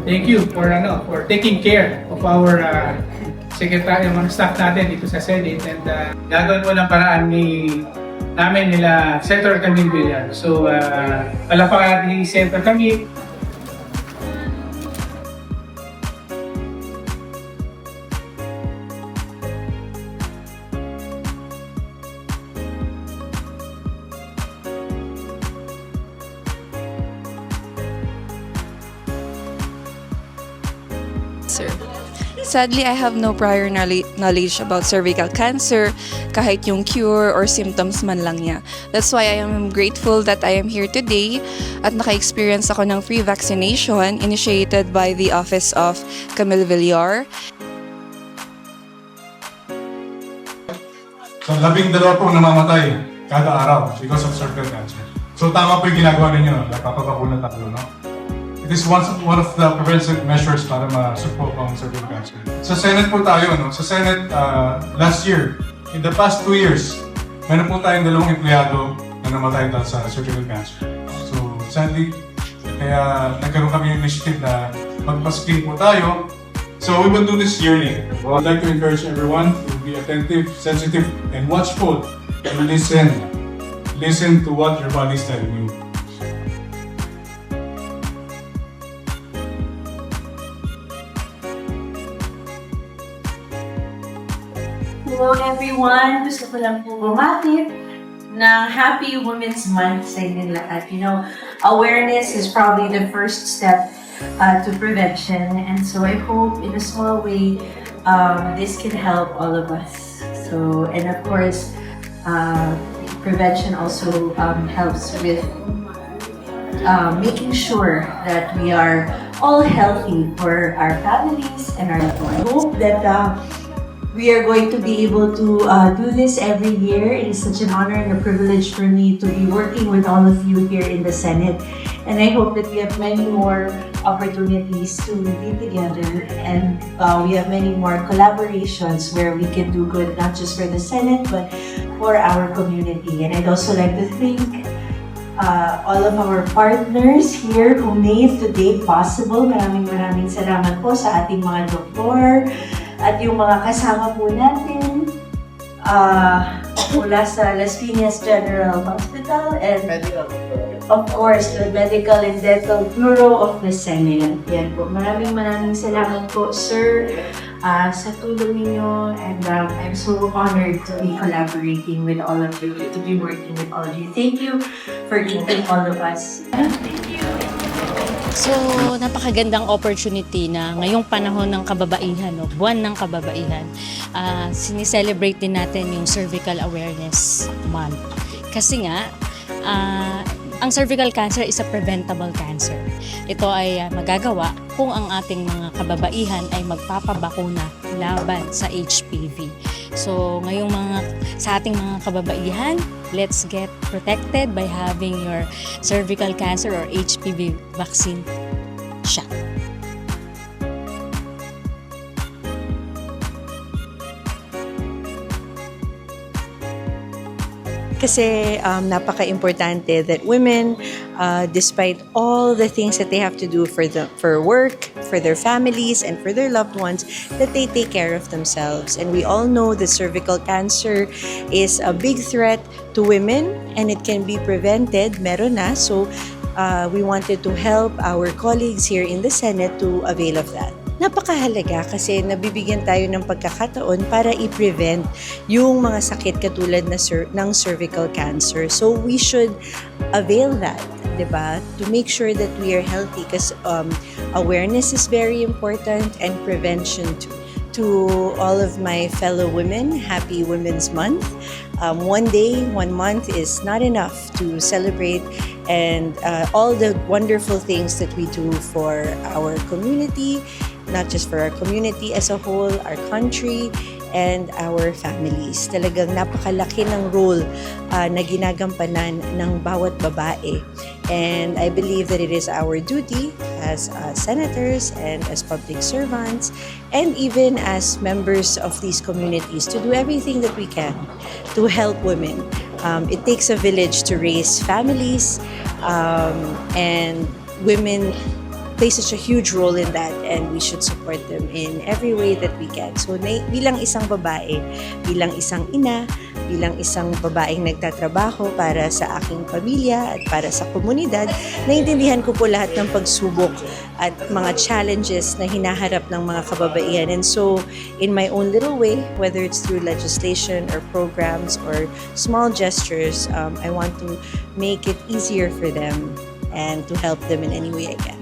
thank you for taking care of our secretary, mga staff natin dito sa Senate, and gagawin mo ng paraan namin nila Senator Camille Villar. So, palakpakan ni Senator Camille. Sir. Sadly, I have no prior knowledge about cervical cancer, kahit yung cure or symptoms man lang niya. That's why I am grateful that I am here today at naka-experience ako ng free vaccination initiated by the Office of Camille Villar. So, 12 pong namamatay kada araw because of cervical cancer. So, tama po yung ginagawa ninyo, nagpapabakuna tayo, no? It is one of the preventive measures para ma-support ang cervical cancer. Sa Senate po tayo, no? Sa Senate, last year, in the past 2 years, meron po tayong 2 empleyado na namatay dahil sa cervical cancer. So, sadly, kaya nagkaroon kami ng initiative na magpa-screen po tayo. So, we will do this yearly. Well, I'd like to encourage everyone to be attentive, sensitive, and watchful and listen. Listen to what your body is telling you. Hello everyone! Gusto ko lang po bumati ng Happy Women's Month sa inyong lahat. You know, awareness is probably the first step to prevention, and so I hope in a small way this can help all of us. So, and of course, prevention also helps with making sure that we are all healthy for our families and our loved ones. I hope that we are going to be able to do this every year. It is such an honor and a privilege for me to be working with all of you here in the Senate. And I hope that we have many more opportunities to be together, and we have many more collaborations where we can do good not just for the Senate but for our community. And I'd also like to thank all of our partners here who made today possible. Maraming salamat po sa ating mga doktor at yung mga kasama po natin mula sa Las Piñas General Hospital and of course the Medical and Dental Bureau of the Senate. Yan po. Maraming salamat po, sir, sa tulong ninyo, and I'm so honored to be collaborating with all of you, to be working with all of you. Thank you for keeping all of us. Thank you. So, napakagandang opportunity na ngayong panahon ng kababaihan, no, buwan ng kababaihan, sinicelebrate din natin yung Cervical Awareness Month. Kasi nga, ang cervical cancer is a preventable cancer. Ito ay magagawa kung ang ating mga kababaihan ay magpapabakuna laban sa HPV. So, ngayong sa ating mga kababaihan, let's get protected by having your cervical cancer or HPV vaccine shot. Kasi napaka-importante that women, despite all the things that they have to do for work, for their families, and for their loved ones, that they take care of themselves. And we all know that cervical cancer is a big threat to women, and it can be prevented. Meron na. So we wanted to help our colleagues here in the Senate to avail of that. Napakahalaga kasi nabibigyan tayo ng pagkakataon para i-prevent yung mga sakit katulad ng cervical cancer. So we should avail that, diba? To make sure that we are healthy, because awareness is very important and prevention too. To all of my fellow women, Happy Women's Month. One day, 1 month is not enough to celebrate and all the wonderful things that we do for our community, not just for our community as a whole, our country, and our families. Talagang napakalaki ng role na ginagampanan ng bawat babae. And I believe that it is our duty as senators and as public servants and even as members of these communities to do everything that we can to help women. It takes a village to raise families, and women play such a huge role in that, and we should support them in every way that we can. So bilang isang babae, bilang isang ina, bilang isang babaeng nagtatrabaho para sa aking pamilya at para sa komunidad, naiintindihan ko po lahat ng pagsubok at mga challenges na hinaharap ng mga kababaihan. And so, in my own little way, whether it's through legislation or programs or small gestures, I want to make it easier for them and to help them in any way I can.